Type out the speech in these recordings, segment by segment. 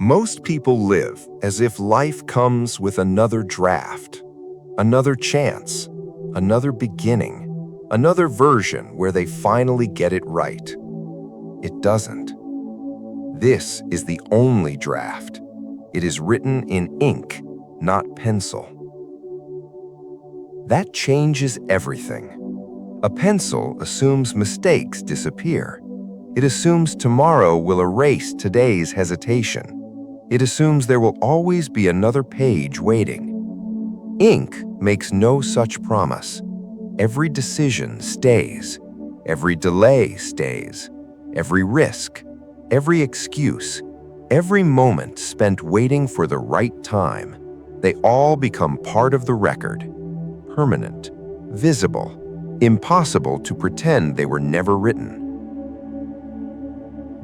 Most people live as if life comes with another draft, another chance, another beginning, another version where they finally get it right. It doesn't. This is the only draft. It is written in ink, not pencil. That changes everything. A pencil assumes mistakes disappear. It assumes tomorrow will erase today's hesitation. It assumes there will always be another page waiting. Ink makes no such promise. Every decision stays. Every delay stays. Every risk, every excuse, every moment spent waiting for the right time, they all become part of the record. Permanent, visible, impossible to pretend they were never written.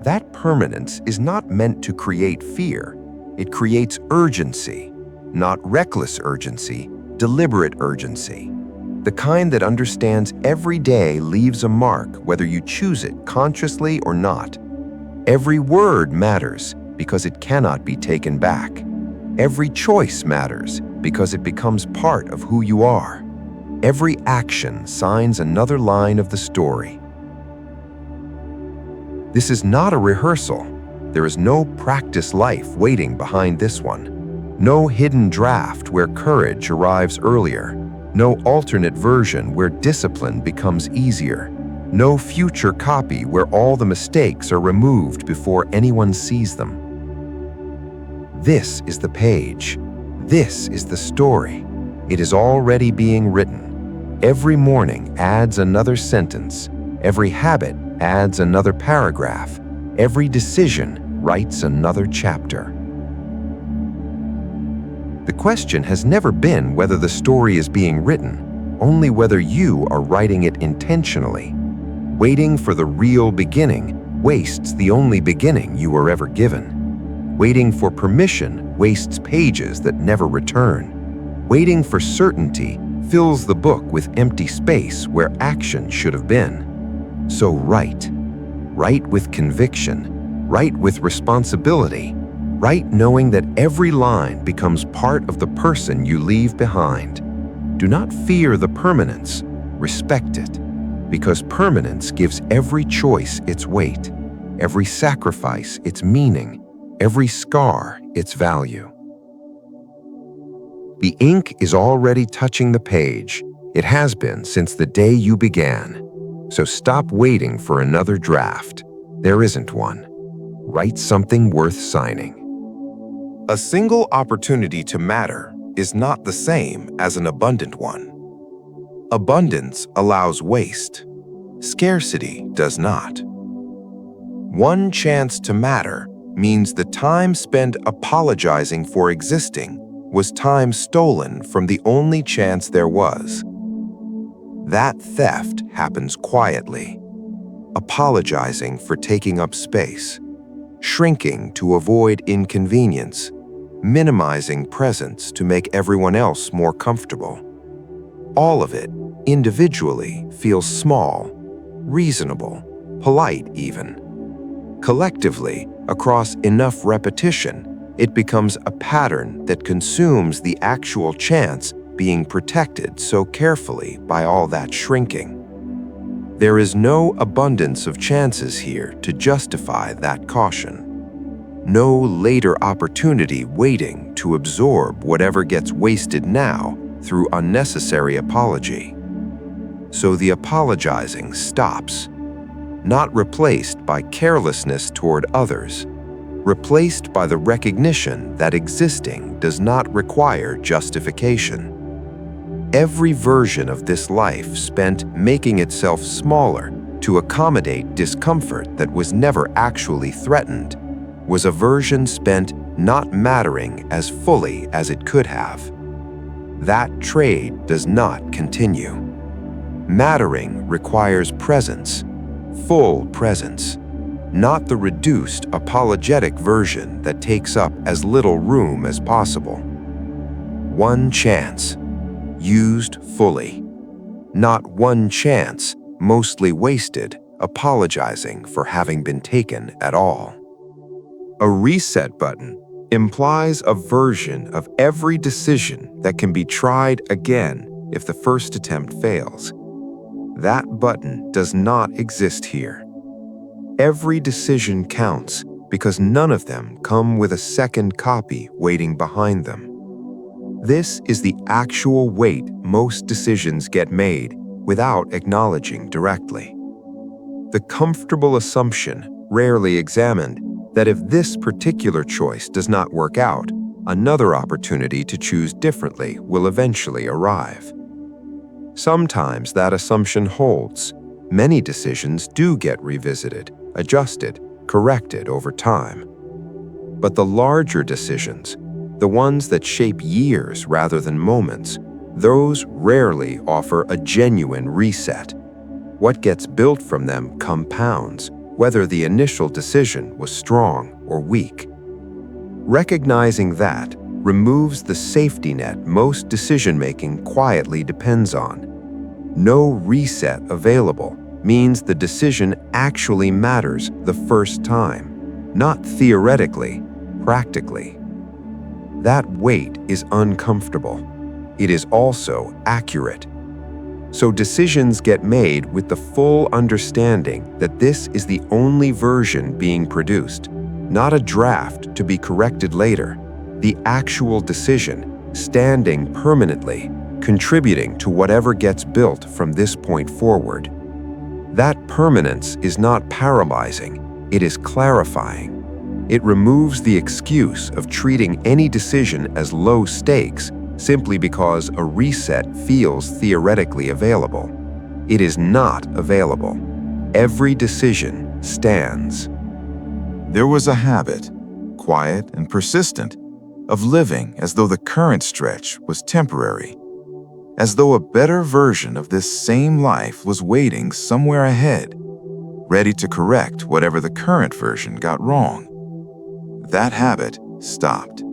That permanence is not meant to create fear. It creates urgency, not reckless urgency, deliberate urgency. The kind that understands every day leaves a mark whether you choose it consciously or not. Every word matters because it cannot be taken back. Every choice matters because it becomes part of who you are. Every action signs another line of the story. This is not a rehearsal. There is no practice life waiting behind this one. No hidden draft where courage arrives earlier. No alternate version where discipline becomes easier. No future copy where all the mistakes are removed before anyone sees them. This is the page. This is the story. It is already being written. Every morning adds another sentence. Every habit adds another paragraph. Every decision writes another chapter. The question has never been whether the story is being written, only whether you are writing it intentionally. Waiting for the real beginning wastes the only beginning you were ever given. Waiting for permission wastes pages that never return. Waiting for certainty fills the book with empty space where action should have been. So write. Write with conviction. Write with responsibility. Write knowing that every line becomes part of the person you leave behind. Do not fear the permanence. Respect it. Because permanence gives every choice its weight, every sacrifice its meaning, every scar its value. The ink is already touching the page. It has been since the day you began. So stop waiting for another draft. There isn't one. Write something worth signing. A single opportunity to matter is not the same as an abundant one. Abundance allows waste. Scarcity does not. One chance to matter means the time spent apologizing for existing was time stolen from the only chance there was. That theft happens quietly, apologizing for taking up space, shrinking to avoid inconvenience, minimizing presence to make everyone else more comfortable. All of it, individually, feels small, reasonable, polite even. Collectively, across enough repetition, it becomes a pattern that consumes the actual chance being protected so carefully by all that shrinking. There is no abundance of chances here to justify that caution. No later opportunity waiting to absorb whatever gets wasted now through unnecessary apology. So the apologizing stops, not replaced by carelessness toward others, replaced by the recognition that existing does not require justification. Every version of this life spent making itself smaller to accommodate discomfort that was never actually threatened was a version spent not mattering as fully as it could have. That trade does not continue. Mattering requires presence, full presence, not the reduced, apologetic version that takes up as little room as possible. One chance, used fully. Not one chance, mostly wasted, apologizing for having been taken at all. A reset button implies a version of every decision that can be tried again if the first attempt fails. That button does not exist here. Every decision counts because none of them come with a second copy waiting behind them. This is the actual weight most decisions get made without acknowledging directly. The comfortable assumption, rarely examined, that if this particular choice does not work out, another opportunity to choose differently will eventually arrive. Sometimes that assumption holds. Many decisions do get revisited, adjusted, corrected over time. But the larger decisions, the ones that shape years rather than moments, those rarely offer a genuine reset. What gets built from them compounds, whether the initial decision was strong or weak. Recognizing that removes the safety net most decision-making quietly depends on. No reset available means the decision actually matters the first time, not theoretically, practically. That weight is uncomfortable. It is also accurate. So decisions get made with the full understanding that this is the only version being produced, not a draft to be corrected later, the actual decision, standing permanently, contributing to whatever gets built from this point forward. That permanence is not paralyzing, it is clarifying. It removes the excuse of treating any decision as low stakes simply because a reset feels theoretically available. It is not available. Every decision stands. There was a habit, quiet and persistent, of living as though the current stretch was temporary, as though a better version of this same life was waiting somewhere ahead, ready to correct whatever the current version got wrong. That habit stopped.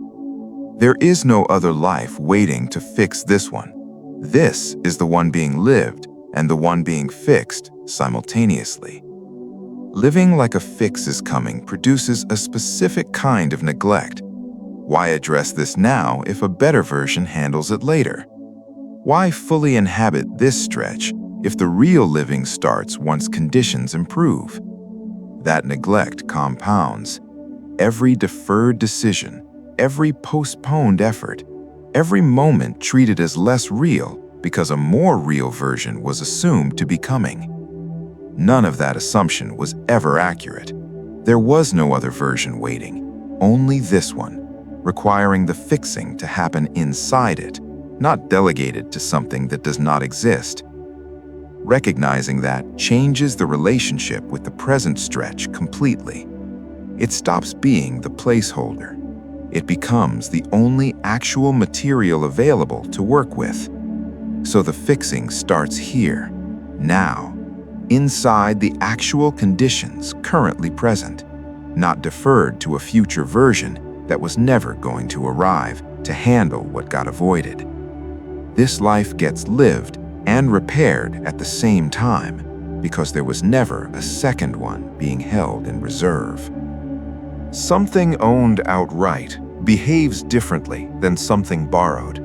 There is no other life waiting to fix this one. This is the one being lived and the one being fixed simultaneously. Living like a fix is coming produces a specific kind of neglect. Why address this now if a better version handles it later? Why fully inhabit this stretch if the real living starts once conditions improve? That neglect compounds. Every deferred decision, every postponed effort, every moment treated as less real because a more real version was assumed to be coming. None of that assumption was ever accurate. There was no other version waiting, only this one, requiring the fixing to happen inside it, not delegated to something that does not exist. Recognizing that changes the relationship with the present stretch completely. It stops being the placeholder. It becomes the only actual material available to work with. So the fixing starts here, now, inside the actual conditions currently present, not deferred to a future version that was never going to arrive to handle what got avoided. This life gets lived and repaired at the same time because there was never a second one being held in reserve. Something owned outright behaves differently than something borrowed.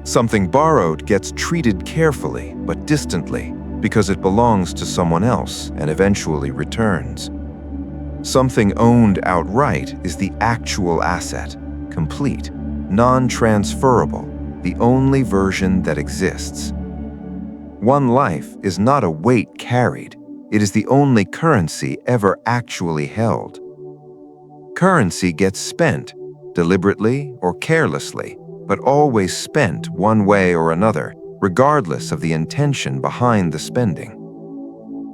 Something borrowed gets treated carefully but distantly because it belongs to someone else and eventually returns. Something owned outright is the actual asset, complete, non-transferable, the only version that exists. One life is not a weight carried, it is the only currency ever actually held. Currency gets spent, deliberately or carelessly, but always spent one way or another, regardless of the intention behind the spending.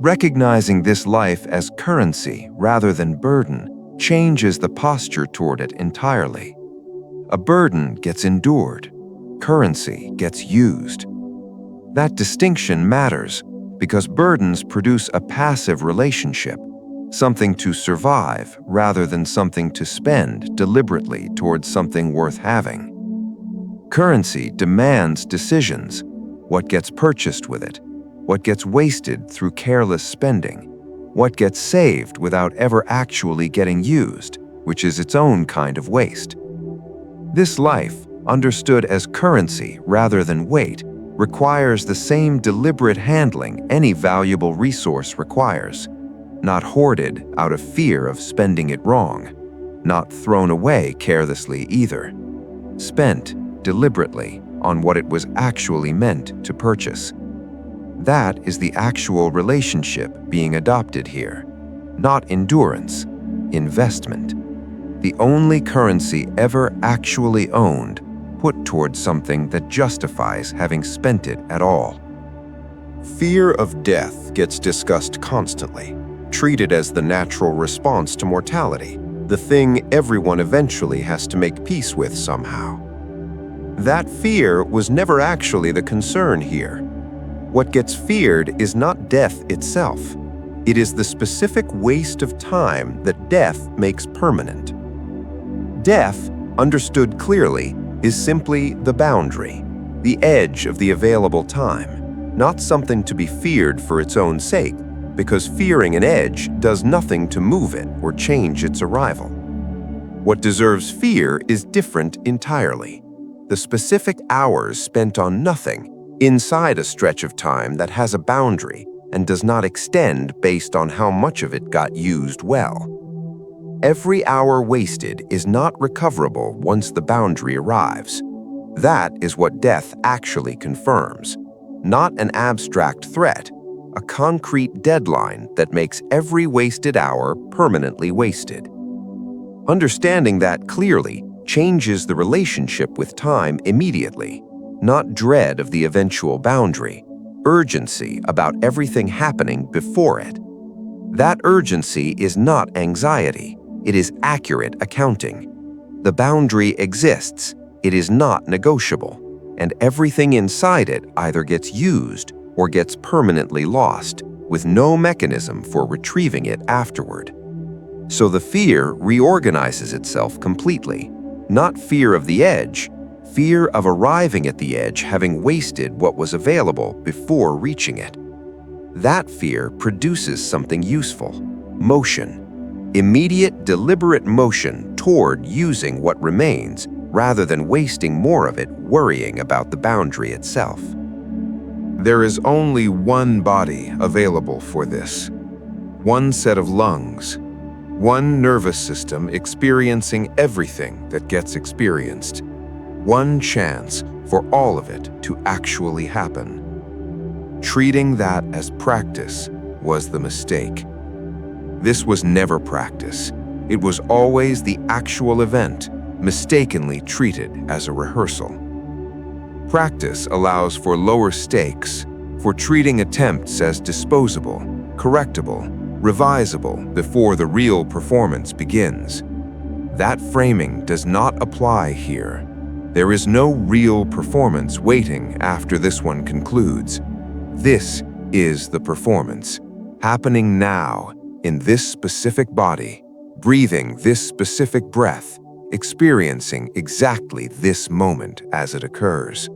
Recognizing this life as currency rather than burden changes the posture toward it entirely. A burden gets endured, currency gets used. That distinction matters because burdens produce a passive relationship, something to survive rather than something to spend deliberately towards something worth having. Currency demands decisions: what gets purchased with it, what gets wasted through careless spending, what gets saved without ever actually getting used, which is its own kind of waste. This life, understood as currency rather than weight, requires the same deliberate handling any valuable resource requires, not hoarded out of fear of spending it wrong, not thrown away carelessly either, spent deliberately on what it was actually meant to purchase. That is the actual relationship being adopted here, not endurance, investment. The only currency ever actually owned, put towards something that justifies having spent it at all. Fear of death gets discussed constantly, treated as the natural response to mortality, the thing everyone eventually has to make peace with somehow. That fear was never actually the concern here. What gets feared is not death itself. It is the specific waste of time that death makes permanent. Death, understood clearly, is simply the boundary, the edge of the available time, not something to be feared for its own sake, because fearing an edge does nothing to move it or change its arrival. What deserves fear is different entirely. The specific hours spent on nothing, inside a stretch of time that has a boundary and does not extend based on how much of it got used well. Every hour wasted is not recoverable once the boundary arrives. That is what death actually confirms, not an abstract threat, a concrete deadline that makes every wasted hour permanently wasted. Understanding that clearly changes the relationship with time immediately, not dread of the eventual boundary, urgency about everything happening before it. That urgency is not anxiety, it is accurate accounting. The boundary exists, it is not negotiable, and everything inside it either gets used or gets permanently lost, with no mechanism for retrieving it afterward. So the fear reorganizes itself completely, not fear of the edge, fear of arriving at the edge having wasted what was available before reaching it. That fear produces something useful, motion, immediate deliberate motion toward using what remains rather than wasting more of it worrying about the boundary itself. There is only one body available for this, one set of lungs, one nervous system experiencing everything that gets experienced, one chance for all of it to actually happen. Treating that as practice was the mistake. This was never practice. It was always the actual event, mistakenly treated as a rehearsal. Practice allows for lower stakes, for treating attempts as disposable, correctable, revisable before the real performance begins. That framing does not apply here. There is no real performance waiting after this one concludes. This is the performance, happening now in this specific body, breathing this specific breath, experiencing exactly this moment as it occurs.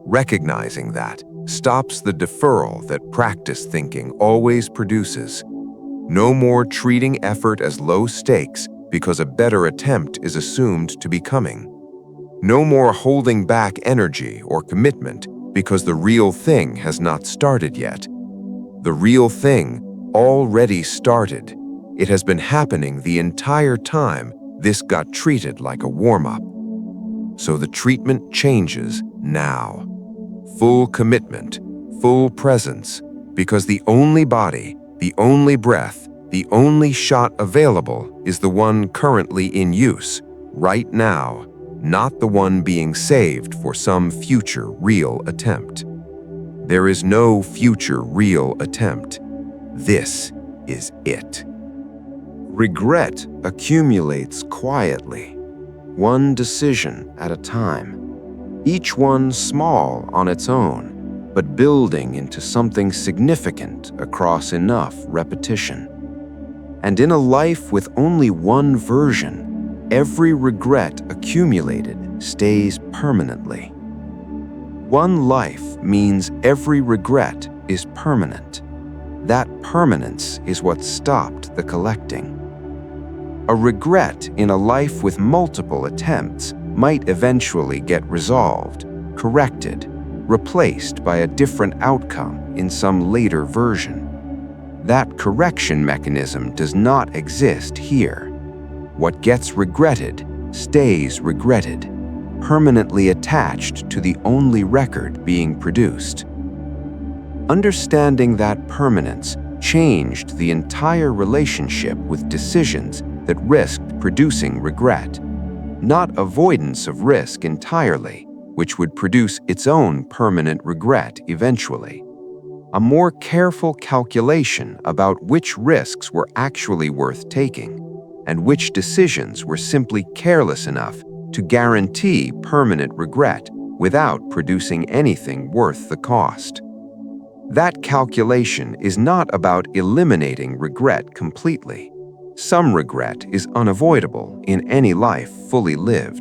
Recognizing that stops the deferral that practice thinking always produces. No more treating effort as low stakes because a better attempt is assumed to be coming. No more holding back energy or commitment because the real thing has not started yet. The real thing already started. It has been happening the entire time this got treated like a warm-up. So the treatment changes now. Full commitment, full presence, because the only body, the only breath, the only shot available is the one currently in use, right now, not the one being saved for some future real attempt. There is no future real attempt. This is it. Regret accumulates quietly, one decision at a time. Each one small on its own, but building into something significant across enough repetition. And in a life with only one version, every regret accumulated stays permanently. One life means every regret is permanent. That permanence is what stopped the collecting. A regret in a life with multiple attempts might eventually get resolved, corrected, replaced by a different outcome in some later version. That correction mechanism does not exist here. What gets regretted stays regretted, permanently attached to the only record being produced. Understanding that permanence changed the entire relationship with decisions that risked producing regret, not avoidance of risk entirely, which would produce its own permanent regret eventually. A more careful calculation about which risks were actually worth taking, and which decisions were simply careless enough to guarantee permanent regret without producing anything worth the cost. That calculation is not about eliminating regret completely. Some regret is unavoidable in any life fully lived.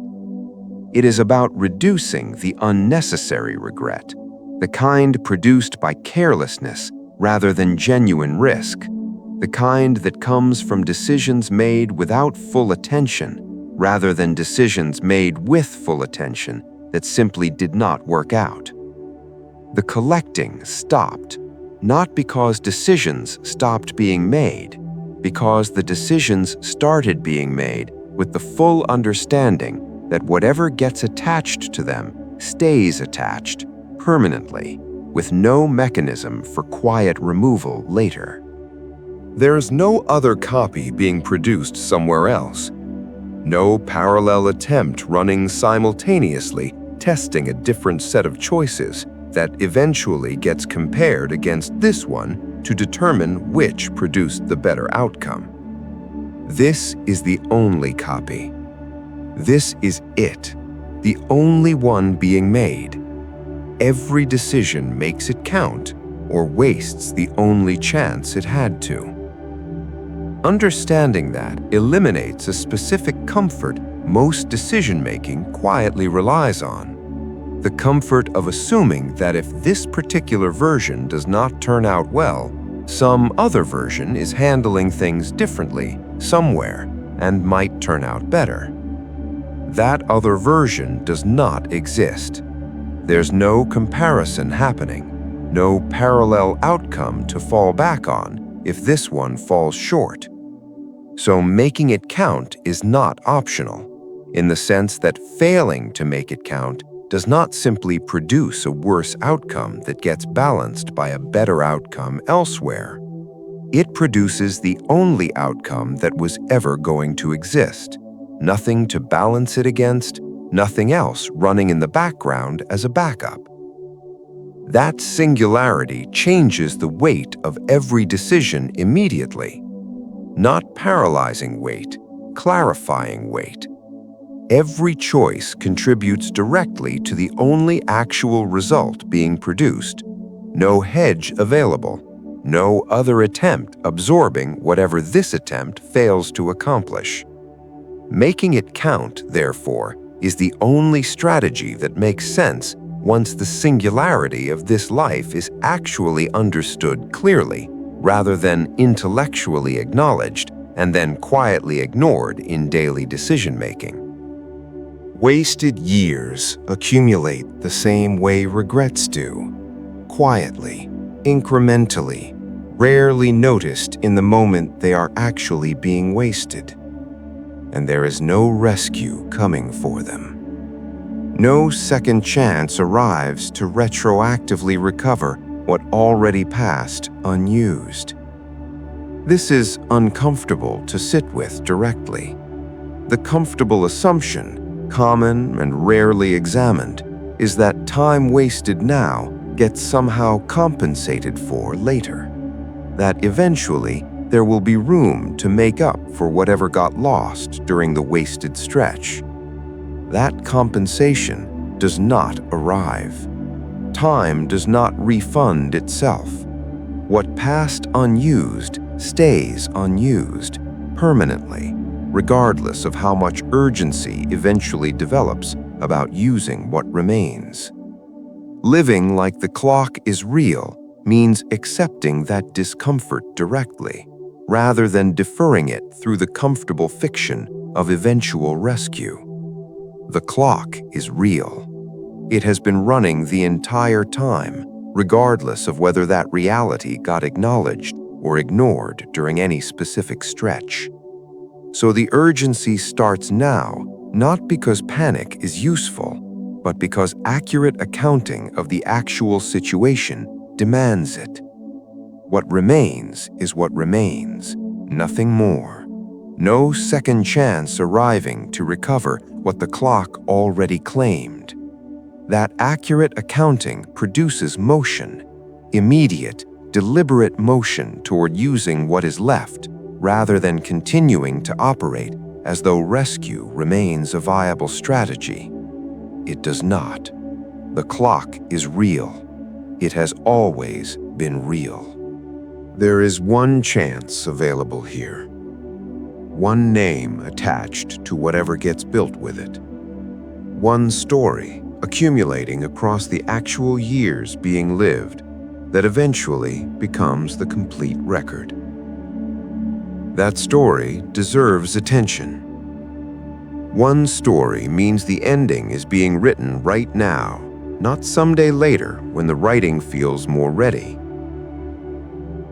It is about reducing the unnecessary regret, the kind produced by carelessness rather than genuine risk, the kind that comes from decisions made without full attention rather than decisions made with full attention that simply did not work out. The collecting stopped, not because decisions stopped being made, because the decisions started being made with the full understanding that whatever gets attached to them stays attached permanently, with no mechanism for quiet removal later. There's no other copy being produced somewhere else. No parallel attempt running simultaneously, testing a different set of choices that eventually gets compared against this one to determine which produced the better outcome. This is the only copy. This is it, the only one being made. Every decision makes it count or wastes the only chance it had to. Understanding that eliminates a specific comfort most decision-making quietly relies on. The comfort of assuming that if this particular version does not turn out well, some other version is handling things differently somewhere and might turn out better. That other version does not exist. There's no comparison happening, no parallel outcome to fall back on if this one falls short. So making it count is not optional, in the sense that failing to make it count does not simply produce a worse outcome that gets balanced by a better outcome elsewhere. It produces the only outcome that was ever going to exist, nothing to balance it against, nothing else running in the background as a backup. That singularity changes the weight of every decision immediately. Not paralyzing weight, clarifying weight. Every choice contributes directly to the only actual result being produced. No hedge available, no other attempt absorbing whatever this attempt fails to accomplish. Making it count, therefore, is the only strategy that makes sense once the singularity of this life is actually understood clearly, rather than intellectually acknowledged and then quietly ignored in daily decision-making. Wasted years accumulate the same way regrets do, quietly, incrementally, rarely noticed in the moment they are actually being wasted. And there is no rescue coming for them. No second chance arrives to retroactively recover what already passed unused. This is uncomfortable to sit with directly. The comfortable assumption, common and rarely examined, is that time wasted now gets somehow compensated for later. That eventually there will be room to make up for whatever got lost during the wasted stretch. That compensation does not arrive. Time does not refund itself. What passed unused stays unused permanently, regardless of how much urgency eventually develops about using what remains. Living like the clock is real means accepting that discomfort directly, rather than deferring it through the comfortable fiction of eventual rescue. The clock is real. It has been running the entire time, regardless of whether that reality got acknowledged or ignored during any specific stretch. So the urgency starts now, not because panic is useful, but because accurate accounting of the actual situation demands it. What remains is what remains, nothing more. No second chance arriving to recover what the clock already claimed. That accurate accounting produces motion, immediate, deliberate motion toward using what is left, rather than continuing to operate as though rescue remains a viable strategy. It does not. The clock is real. It has always been real. There is one chance available here. One name attached to whatever gets built with it. One story accumulating across the actual years being lived that eventually becomes the complete record. That story deserves attention. One story means the ending is being written right now, not someday later when the writing feels more ready.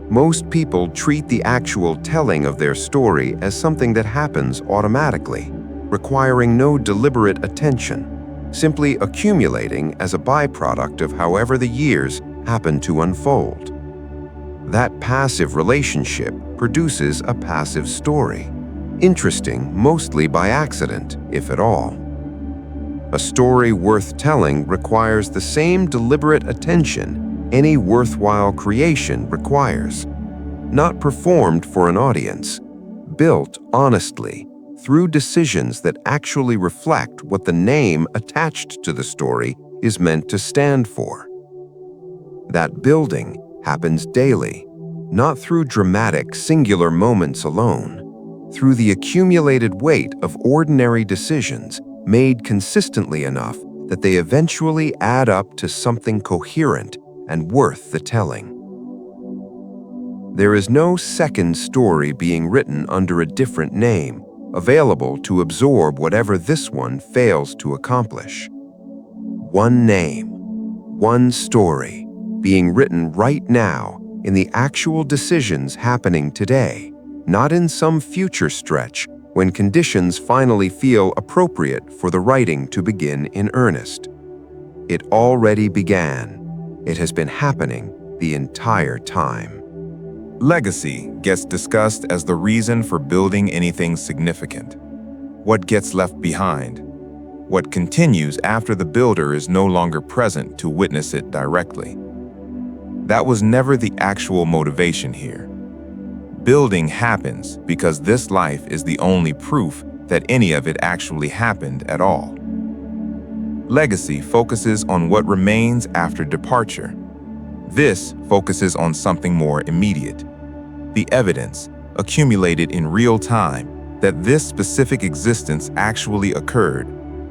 Most people treat the actual telling of their story as something that happens automatically, requiring no deliberate attention, simply accumulating as a byproduct of however the years happen to unfold. That passive relationship produces a passive story, interesting mostly by accident, if at all. A story worth telling requires the same deliberate attention any worthwhile creation requires, not performed for an audience, built honestly through decisions that actually reflect what the name attached to the story is meant to stand for. That building happens daily, not through dramatic singular moments alone, through the accumulated weight of ordinary decisions made consistently enough that they eventually add up to something coherent and worth the telling. There is no second story being written under a different name, available to absorb whatever this one fails to accomplish. One name, one story, being written right now in the actual decisions happening today, not in some future stretch when conditions finally feel appropriate for the writing to begin in earnest. It already began. It has been happening the entire time. Legacy gets discussed as the reason for building anything significant. What gets left behind? What continues after the builder is no longer present to witness it directly? That was never the actual motivation here. Building happens because this life is the only proof that any of it actually happened at all. Legacy focuses on what remains after departure. This focuses on something more immediate. The evidence, accumulated in real time, that this specific existence actually occurred,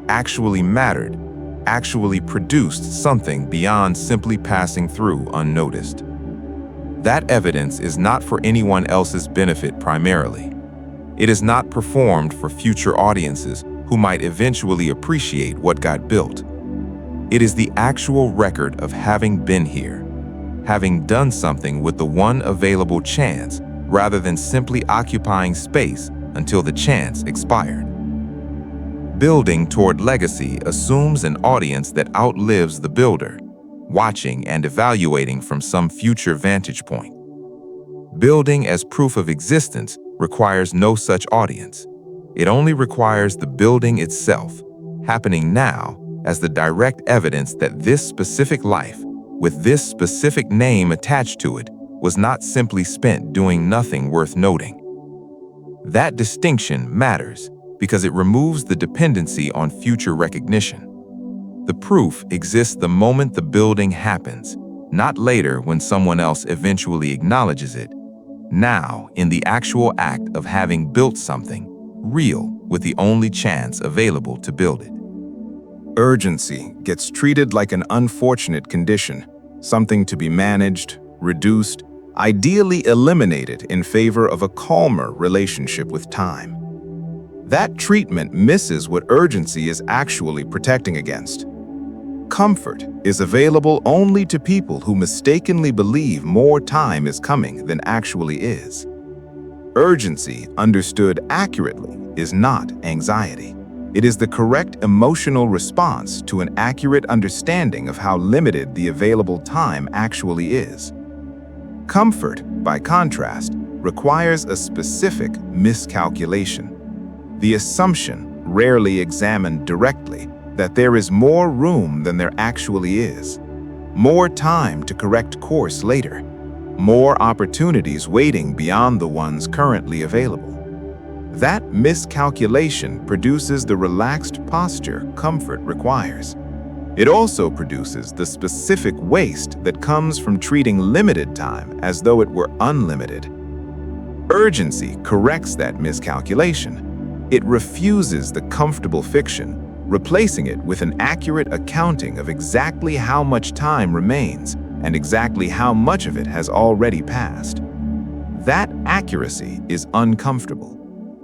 actually mattered, actually produced something beyond simply passing through unnoticed. That evidence is not for anyone else's benefit primarily. It is not performed for future audiences who might eventually appreciate what got built. It is the actual record of having been here, having done something with the one available chance rather than simply occupying space until the chance expired. Building toward legacy assumes an audience that outlives the builder, watching and evaluating from some future vantage point. Building as proof of existence requires no such audience. It only requires the building itself, happening now as the direct evidence that this specific life, with this specific name attached to it, was not simply spent doing nothing worth noting. That distinction matters because it removes the dependency on future recognition. The proof exists the moment the building happens, not later when someone else eventually acknowledges it. Now, in the actual act of having built something, real with the only chance available to build it. Urgency gets treated like an unfortunate condition, something to be managed, reduced, ideally eliminated in favor of a calmer relationship with time. That treatment misses what urgency is actually protecting against. Comfort is available only to people who mistakenly believe more time is coming than actually is. Urgency, understood accurately, is not anxiety. It is the correct emotional response to an accurate understanding of how limited the available time actually is. Comfort, by contrast, requires a specific miscalculation. The assumption, rarely examined directly, that there is more room than there actually is, more time to correct course later, more opportunities waiting beyond the ones currently available. That miscalculation produces the relaxed posture comfort requires. It also produces the specific waste that comes from treating limited time as though it were unlimited. Urgency corrects that miscalculation. It refuses the comfortable fiction, replacing it with an accurate accounting of exactly how much time remains and exactly how much of it has already passed. That accuracy is uncomfortable.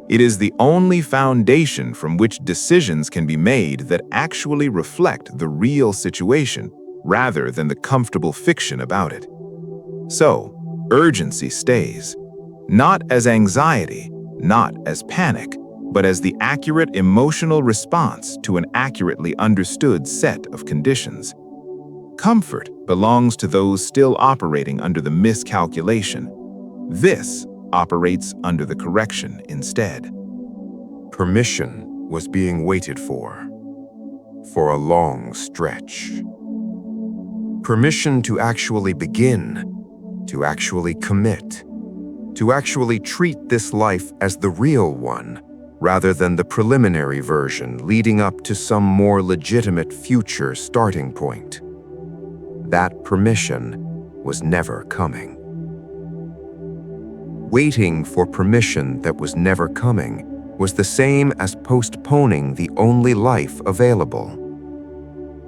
It is the only foundation from which decisions can be made that actually reflect the real situation rather than the comfortable fiction about it. So, urgency stays, not as anxiety, not as panic, but as the accurate emotional response to an accurately understood set of conditions. Comfort belongs to those still operating under the miscalculation. This operates under the correction instead. Permission was being waited for a long stretch. Permission to actually begin, to actually commit, to actually treat this life as the real one, rather than the preliminary version leading up to some more legitimate future starting point. That permission was never coming. Waiting for permission that was never coming was the same as postponing the only life available.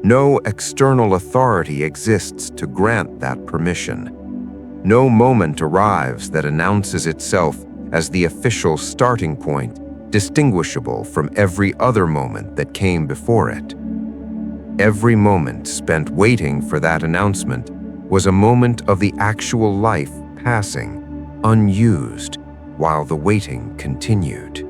No external authority exists to grant that permission. No moment arrives that announces itself as the official starting point, distinguishable from every other moment that came before it. Every moment spent waiting for that announcement was a moment of the actual life passing, unused, while the waiting continued.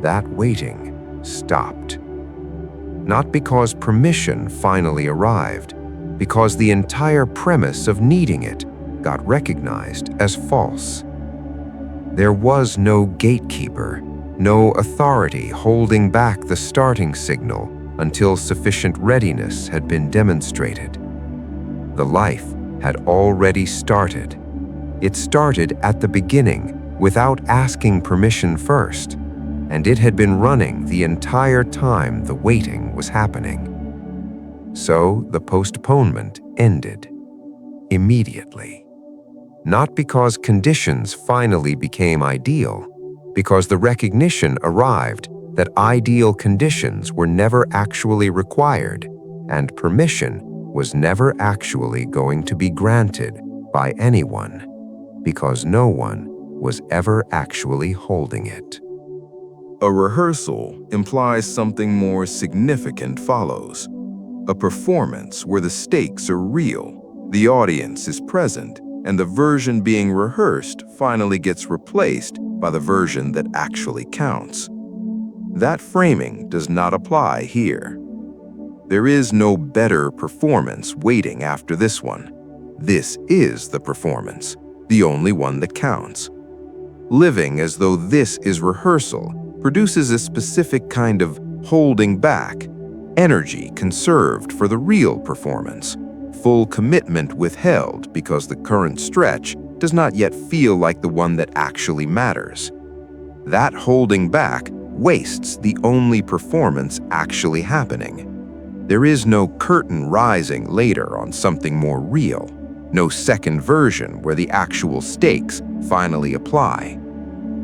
That waiting stopped. Not because permission finally arrived, because the entire premise of needing it got recognized as false. There was no gatekeeper, no authority holding back the starting signal until sufficient readiness had been demonstrated. The life had already started. It started at the beginning without asking permission first, and it had been running the entire time the waiting was happening. So the postponement ended immediately. Not because conditions finally became ideal, because the recognition arrived that ideal conditions were never actually required, and permission was never actually going to be granted by anyone, because no one was ever actually holding it. A rehearsal implies something more significant follows. A performance where the stakes are real, the audience is present, and the version being rehearsed finally gets replaced by the version that actually counts. That framing does not apply here. There is no better performance waiting after this one. This is the performance, the only one that counts. Living as though this is rehearsal produces a specific kind of holding back, energy conserved for the real performance, full commitment withheld because the current stretch does not yet feel like the one that actually matters. That holding back wastes the only performance actually happening. There is no curtain rising later on something more real, no second version where the actual stakes finally apply.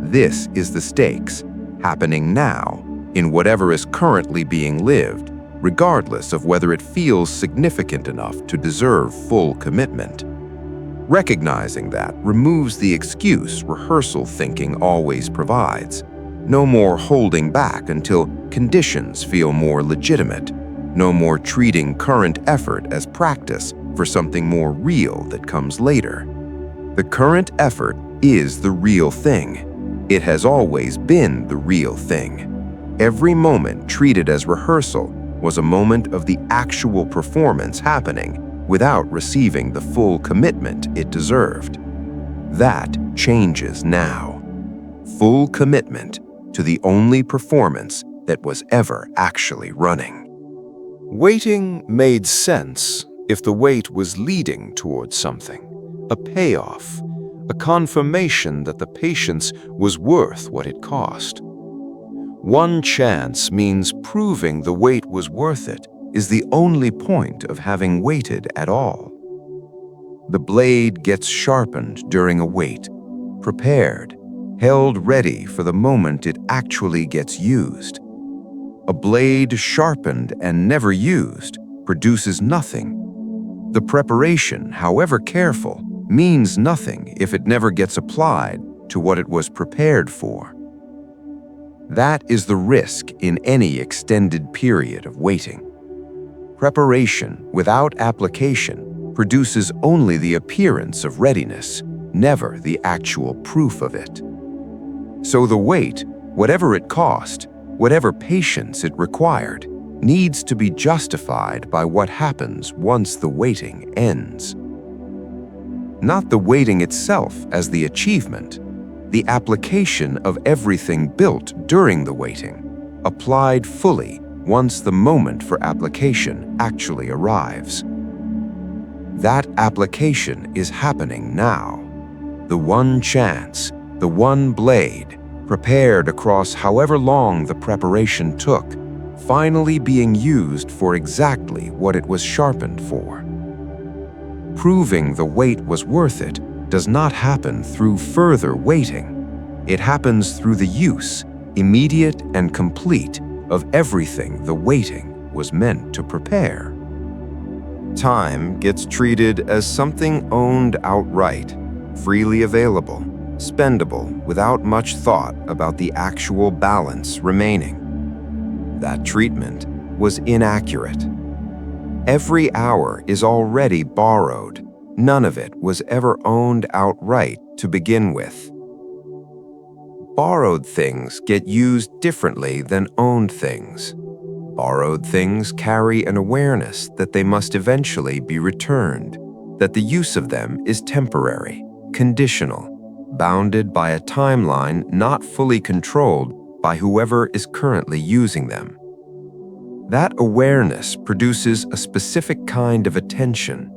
This is the stakes, happening now, in whatever is currently being lived, regardless of whether it feels significant enough to deserve full commitment. Recognizing that removes the excuse rehearsal thinking always provides. No more holding back until conditions feel more legitimate. No more treating current effort as practice for something more real that comes later. The current effort is the real thing. It has always been the real thing. Every moment treated as rehearsal was a moment of the actual performance happening without receiving the full commitment it deserved. That changes now. Full commitment to the only performance that was ever actually running. Waiting made sense if the wait was leading towards something, a payoff, a confirmation that the patience was worth what it cost. One chance means proving the wait was worth it is the only point of having waited at all. The blade gets sharpened during a wait, prepared, held ready for the moment it actually gets used. A blade sharpened and never used produces nothing. The preparation, however careful, means nothing if it never gets applied to what it was prepared for. That is the risk in any extended period of waiting. Preparation without application produces only the appearance of readiness, never the actual proof of it. So the wait, whatever it cost, whatever patience it required, needs to be justified by what happens once the waiting ends. Not the waiting itself as the achievement, the application of everything built during the waiting, applied fully once the moment for application actually arrives. That application is happening now. The one chance, the one blade, prepared across however long the preparation took, finally being used for exactly what it was sharpened for. Proving the wait was worth it does not happen through further waiting. It happens through the use, immediate and complete, of everything the waiting was meant to prepare. Time gets treated as something owned outright, freely available, spendable without much thought about the actual balance remaining. That treatment was inaccurate. Every hour is already borrowed. None of it was ever owned outright to begin with. Borrowed things get used differently than owned things. Borrowed things carry an awareness that they must eventually be returned, that the use of them is temporary, conditional, bounded by a timeline not fully controlled by whoever is currently using them. That awareness produces a specific kind of attention,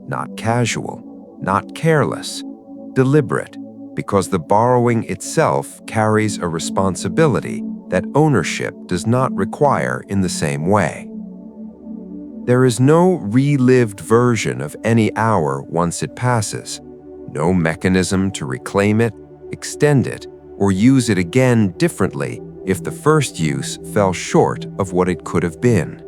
not casual, not careless, deliberate, because the borrowing itself carries a responsibility that ownership does not require in the same way. There is no relived version of any hour once it passes, no mechanism to reclaim it, extend it, or use it again differently if the first use fell short of what it could have been.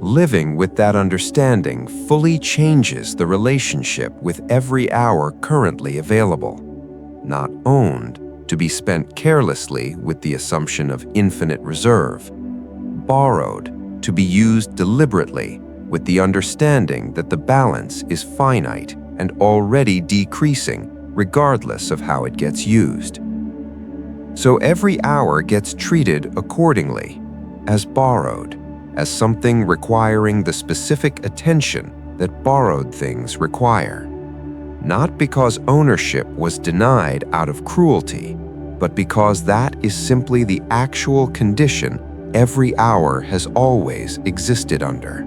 Living with that understanding fully changes the relationship with every hour currently available. Not owned, to be spent carelessly with the assumption of infinite reserve. Borrowed, to be used deliberately with the understanding that the balance is finite and already decreasing regardless of how it gets used. So every hour gets treated accordingly, as borrowed, as something requiring the specific attention that borrowed things require. Not because ownership was denied out of cruelty, but because that is simply the actual condition every hour has always existed under.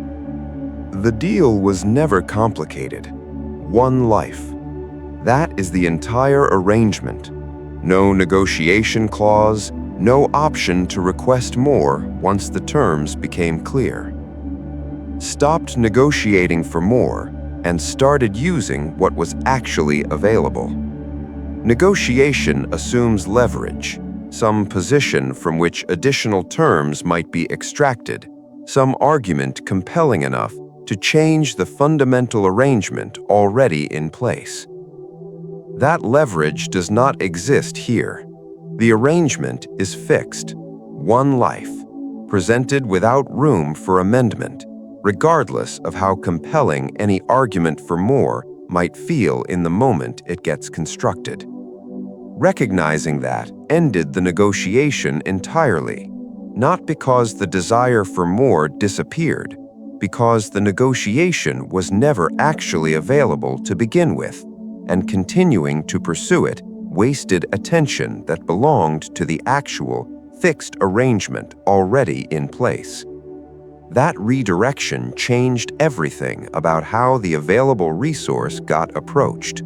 The deal was never complicated. One life. That is the entire arrangement. No negotiation clause, no option to request more once the terms became clear. Stopped negotiating for more and started using what was actually available. Negotiation assumes leverage, some position from which additional terms might be extracted, some argument compelling enough to change the fundamental arrangement already in place. That leverage does not exist here. The arrangement is fixed, one life, presented without room for amendment, regardless of how compelling any argument for more might feel in the moment it gets constructed. Recognizing that ended the negotiation entirely, not because the desire for more disappeared, because the negotiation was never actually available to begin with, and continuing to pursue it wasted attention that belonged to the actual, fixed arrangement already in place. That redirection changed everything about how the available resource got approached,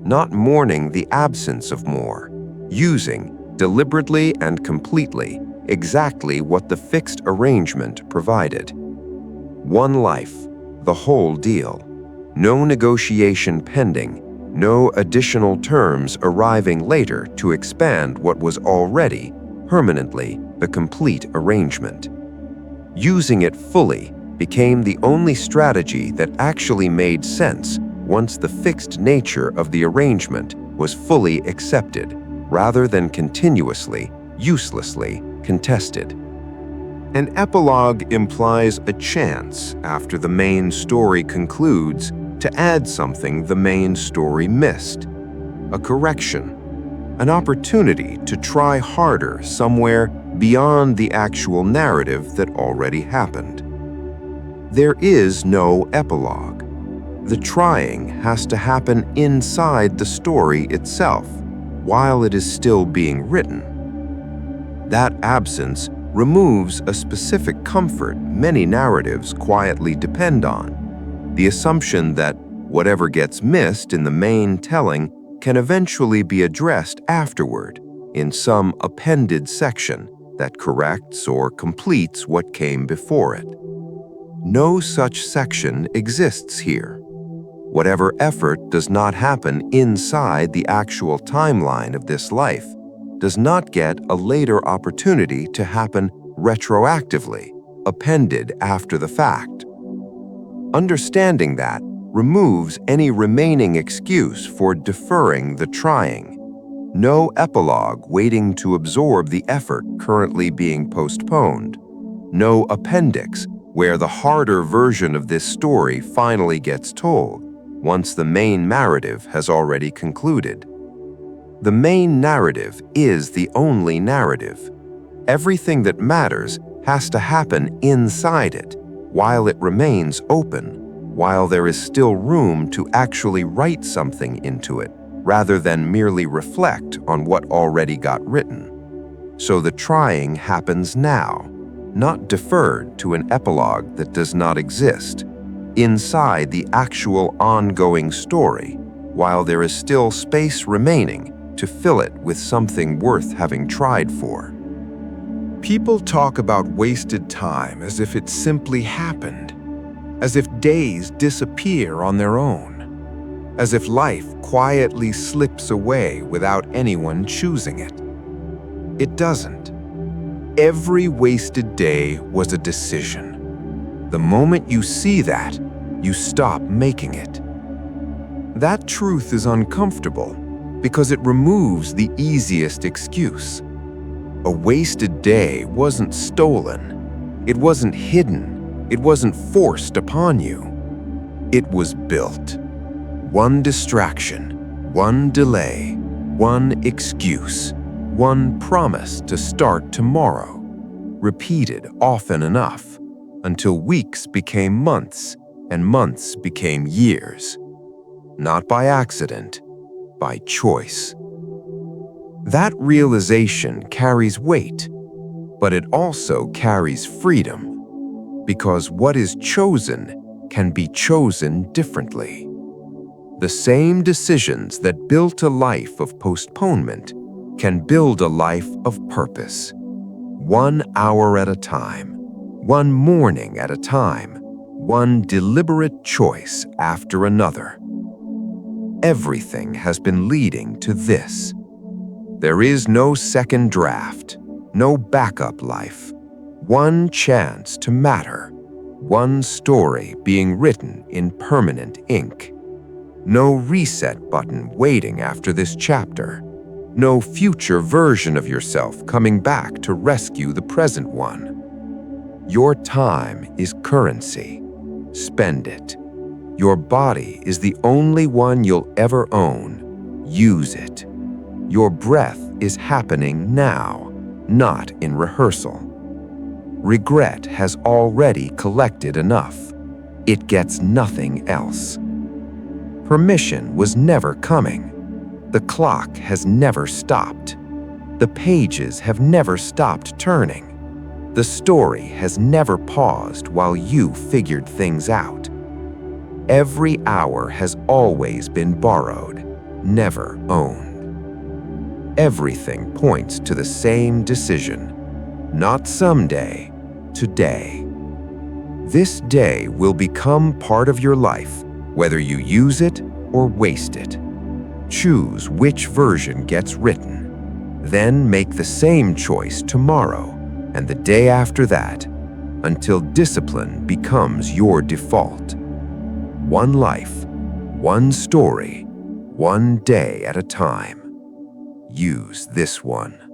not mourning the absence of more, using, deliberately and completely, exactly what the fixed arrangement provided. One life, the whole deal. No negotiation pending, no additional terms arriving later to expand what was already, permanently, the complete arrangement. Using it fully became the only strategy that actually made sense once the fixed nature of the arrangement was fully accepted, rather than continuously, uselessly contested. An epilogue implies a chance after the main story concludes to add something the main story missed, a correction, an opportunity to try harder somewhere beyond the actual narrative that already happened. There is no epilogue. The trying has to happen inside the story itself, while it is still being written. That absence removes a specific comfort many narratives quietly depend on, the assumption that whatever gets missed in the main telling can eventually be addressed afterward in some appended section that corrects or completes what came before it. No such section exists here. Whatever effort does not happen inside the actual timeline of this life does not get a later opportunity to happen retroactively, appended after the fact. Understanding that removes any remaining excuse for deferring the trying. No epilogue waiting to absorb the effort currently being postponed. No appendix where the harder version of this story finally gets told once the main narrative has already concluded. The main narrative is the only narrative. Everything that matters has to happen inside it, while it remains open, while there is still room to actually write something into it, rather than merely reflect on what already got written. So the trying happens now, not deferred to an epilogue that does not exist, inside the actual ongoing story, while there is still space remaining to fill it with something worth having tried for. People talk about wasted time as if it simply happened, as if days disappear on their own, as if life quietly slips away without anyone choosing it. It doesn't. Every wasted day was a decision. The moment you see that, you stop making it. That truth is uncomfortable because it removes the easiest excuse. A wasted day wasn't stolen. It wasn't hidden. It wasn't forced upon you. It was built. One distraction, one delay, one excuse, one promise to start tomorrow, repeated often enough until weeks became months and months became years. Not by accident, by choice. That realization carries weight, but it also carries freedom, because what is chosen can be chosen differently. The same decisions that built a life of postponement can build a life of purpose. 1 hour at a time, one morning at a time, one deliberate choice after another. Everything has been leading to this. There is no second draft, no backup life. One chance to matter, one story being written in permanent ink. No reset button waiting after this chapter. No future version of yourself coming back to rescue the present one. Your time is currency. Spend it. Your body is the only one you'll ever own. Use it. Your breath is happening now, not in rehearsal. Regret has already collected enough. It gets nothing else. Permission was never coming. The clock has never stopped. The pages have never stopped turning. The story has never paused while you figured things out. Every hour has always been borrowed, never owned. Everything points to the same decision. Not someday, today. This day will become part of your life, whether you use it or waste it. Choose which version gets written. Then make the same choice tomorrow and the day after that, until discipline becomes your default. One life, one story, one day at a time. Use this one.